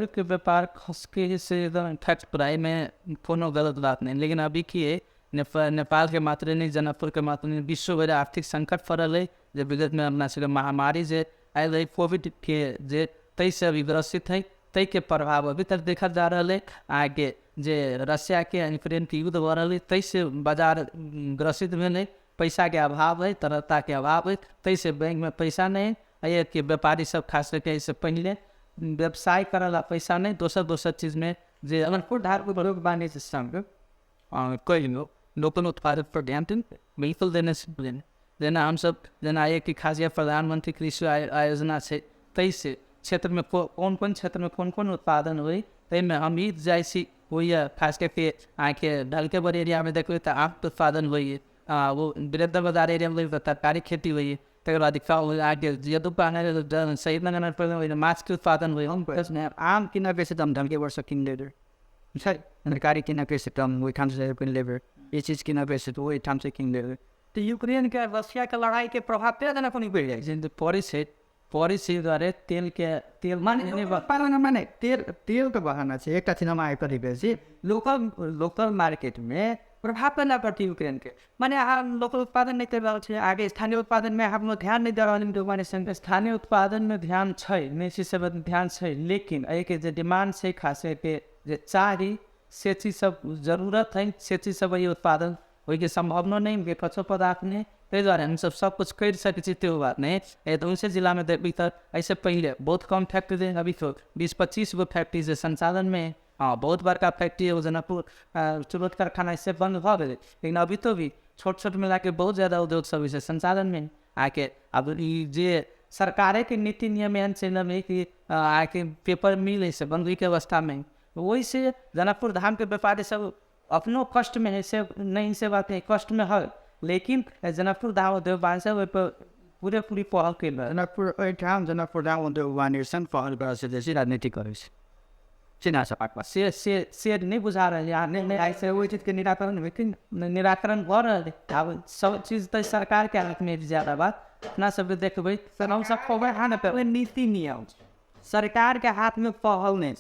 के व्यापार खसके से फैक्ट पढ़ाई में कोनो गलत बात नहीं, लेकिन अभी की है नेपाल के मात्र नहीं जनकपुर के मात्र नहीं विश्व भर आर्थिक संकट फरल है, जो विगत में अपना सबके महामारी जे आयल है कोविड के जे तै से अभी ग्रसित है, तै के प्रभाव अभी तक देखा जा रहा है। आगे जे रशिया के यूक्रेन के युद्ध हो रहा है तै से बाजार ग्रसित भेल है, पैसा के अभाव है, तरलता के अभाव है, तै से बैंक में पैसा नहीं है कि व्यापारी सब खास करके इससे पहले व्यवसाय करला पैसा नहीं, दोसर चीज़ में जे जनकपुर उद्योग वाणिज्य संघ कोई लोकल उत्पादन पर ध्यान दें बिल्कुल देने से जेना हम सब जेना एक खासियत प्रधानमंत्री कृषि योजना से तै से क्षेत्र में कौन क्षेत्र में कौन उत्पादन हुई तै में हम ही जैसी हुई है, खास करके आके ढलके बड़े एरिया में देखो तो आम उत्पादन हुई है, वो बृहद बाजार एरिया में तरकारी खेती हुई है, तक बाद आगे शहीद नगर माछ के उत्पादन हुई आम किना बेचे तो हम ढलके वर्ष किन लेबर तरकारी किना बेचे तो हम वही ठाम से किन लेबर, ये चीज़ किना बेचे तो वही ठाम से किन लेबर। तो यूक्रेन के रशिया के लड़ाई के प्रभाव पे जना को नहीं पड़ जाए पॉलिसी द्वारा तेल माने तेल तो बहाना है एक सिनेमा आए करी बेसी लोकल मार्केट में प्रभाव पैदा करती यूक्रेन के माने हम लोकल उत्पादन नहीं कर रहा है, आगे स्थानीय उत्पादन में हम लोग ध्यान नहीं दे रहा है। स्थानीय उत्पादन में ध्यान है निश्चित से ध्यान है, लेकिन एक जो डिमांड है खास करके जो चाही से चीज सब जरूरत है से चीज सब वही उत्पादन ओहिके संभावना नहीं कि कच्चो पदार्थ नहीं, ताहि दुआरे हमसब सब कुछ कर सकै छी, त्यो बात नहीं। उनसे जिला में देखबी तो ऐसे पहले बहुत कम फैक्ट्री, अभी तो 20-25 गो फैक्ट्री से संचालन में। हाँ, बहुत बड़का फैक्ट्री है जनकपुर, चुरुट कारखाना इससे बंद हो गए, लेकिन अभी तो भी छोट छोट मिला के बहुत ज़्यादा उद्योग सब इसे संचालन में आके। अब ये सरकारे के नीति नियम एहन चल रहे कि आके पेपर मिल से बंद के अवस्था में, वही से जनकपुर धाम के व्यापारी सब अपनो कष्ट में है, से नहीं से बात नहीं, कष्ट में है, लेकिन जनकपुर धाम उद्योग वाणी से पूरे पूरी पहल के जनकपुर धाम उद्योग वाणी पहल कर राजनीति करे चिन्हा सपाट से नहीं बुझा रहे यहाँ नहीं ऐसे वही चीज़ के निराकरण हो रहा है। अब सब चीज़ तो सरकार के हाथ में ज़्यादा बात अपना सब देखबै हम सब खबर है ना पे नीति नियम सरकार के हाथ में पहल नहीं,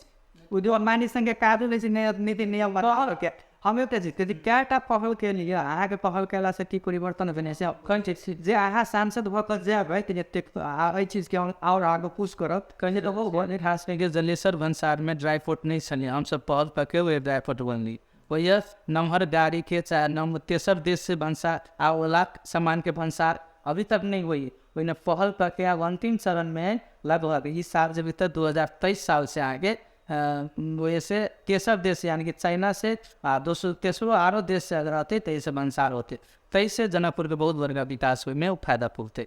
उद्योग वाणी संगे काजू नीति नियम के हमें तो जीते क्या पहल के लिए अहाँ के पहल कैला से की परिवर्तन बने से जे अहाँ सांसद होकर जाए एहि चीज के और आगे पुश करब कहीं तो वो खास करके जलेसर भंसार में ड्राई फ्रूट नहीं छलिए, हम सब पहल पके हुए ड्राई फ्रूट बनली, वही नमहर गाड़ी के चाहे तेसर देश से भंसार आला सामान के भंसार अभी तक नहीं हुई। वही पहल पके अंतिम चरण में लगभग इस साल से भीतर 2023 साल से आगे वैसे तेसर देश यानी कि चाइना से तेसरो आरो देश से अगर आते तेईस से भंसार होते, तेईस से जनकपुर के बहुत बड़ा विकास हुए में फायदा पहुँचते।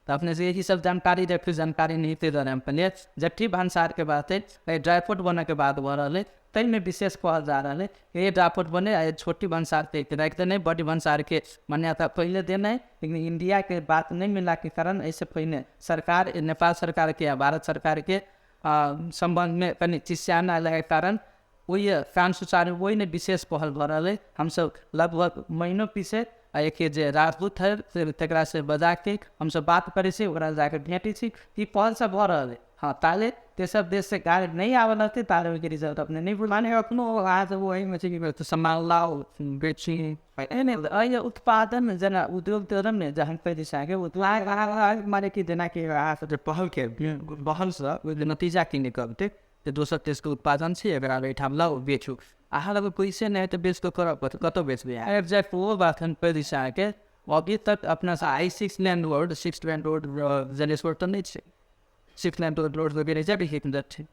तो अपने से यही सब जानकारी रखी, जानकारी नहीं थे हम पहले जट्ठी भंसार के बाद ड्राई फ्रूट बने के बाद हो रहा है, तई में विशेष कहल जा रहा है ये ड्राई फ्रूट बने छोटी भंसार के रखते नहीं, बड़ी भंसार के मान्यता पहले देना है, लेकिन इंडिया के बात नहीं मिला के कारण ऐसे पहले सरकार नेपाल सरकार के या भारत सरकार के संबंध में कहीं चिस्याना लगे कारण वही काम सुचारू वही ने विशेष पहल कर रहा है। हम सब लगभग महीनों पीछे एक जे राजदूत है तकरा से बजा के हम सब बात करे से जाकर भेटे ये पहल सब हो रहा है। हाँ, ताले तेसर देश से गाड़ी नहीं आवल रहते ताले के रिजल्ट अपने नहीं माने अपनो आज वही में तो सामान लाओ बेची उत्पादन जना उद्योग में जहाँ पे दिशा मारे कि जना के पहल के बहल से नतीजा की निकलते तो दोसर देश के उत्पादन से अगर ठाम लाओ बेचू अहाँ लगे पैसे नहीं तो बेच तो कर कत बेचबे एग्जैक्ट वो बात पे दिशा के अभी तक अपना I6 लैंड रोड जलेश्वर तो नहीं है, 6 लेन रोड वगैरह जब भी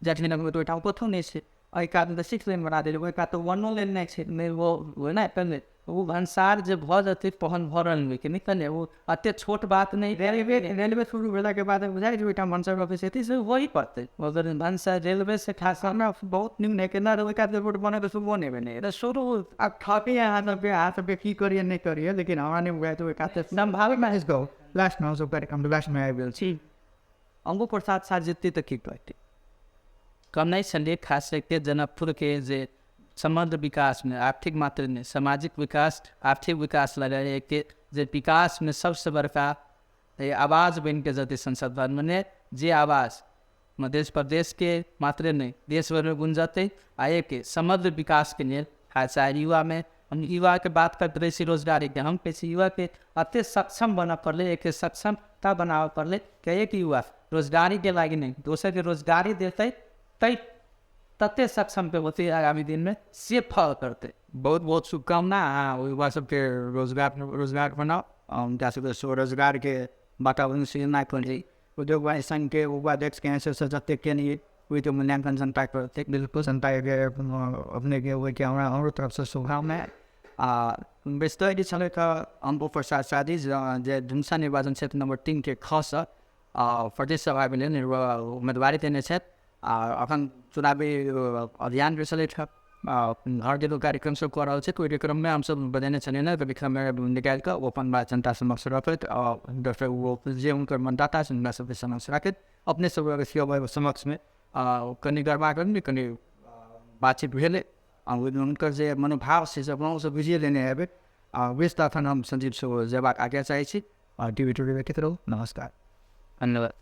जाती नगर तो ठाउँ पथो नहीं है, अहि कारण तो 6 लेन बना दे का तो 1 लेन नहीं है नहीं वो ना पहले वो भंसार जब बहुत अति पहन भरल में कि निकले वो अत्य छोट बात नहीं। रेलवे शुरू होला के बाद बुझाई जो इटा भंसार ऑफिस है से वही पड़ते मगर भंसार रेलवे से खास ना बहुत न्यू है कि ना रेलवे का रोड बने तो सुबह नहीं बने तो शुरू अब खापी हाथ पे की करिए नहीं करिए, लेकिन हमारे हुआ तो एक संभावना में इस गो लास्ट नाउ सो कर कम लास्ट में आई विल सी अंबु प्रसाद शाह जितने तक की कहते कम नहीं संदेह खास करके जनकपुर के जे समग्र विकास में आर्थिक मात्र में सामाजिक विकास आर्थिक विकास लगे के जे विकास में सबसे बड़का आवाज़ बन के जते संसद भवन में जे आवाज़ मध्य प्रदेश के मात्र नहीं देश भर में गुंजते आए के समग्र विकास के लिए खासा युवा में हम युवा के बात करते रहे रोजगारी के हम पे युवा के अत्य सक्षम बना पड़े एक सक्षमता बनावा पड़े कि एक युवा रोजगारी के लागे नहीं दोसर के रोजगारी देते तई तत्ते सक्षम पे होते आगामी दिन में से फल करते। बहुत बहुत शुभकामना युवा सबके रोजगार बनाओ जैसे स्वरोजगार के वातावरण सृजना करी उद्योग वाणी संघ के उपाध्यक्ष के ऐसे सजते के लिए हुई तो मूल्यांकन जनता करते बिल्कुल जनता अपने के हुए कि हमारा तरफ से शुभकामनाएं। बेस्तरी चले अंबु प्रसाद शाह जी धुमसा निर्वाचन क्षेत्र नंबर 3 के खस प्रदेश सभा में उम्मीदवारी देने अखन चुनावी अभियान भी चले हर दिलो कार्यक्रम सब कर रहा है क्रम में हम सब बजाने चले ना कभी निकाल कर ओपन बात जनता समक्ष रखत डॉक्टर वो जे उनकर मतदाता उनका सबके समक्ष रखत अपने सब समक्ष में कनी गरमा कर कनी बातचीत भेले उनकर जे मनोभाव से सब बुझिए लेने हेबे विस्तार हम संजीव से जवाब आगे चाहिए टीवी देखते रहो। नमस्कार, धन्यवाद।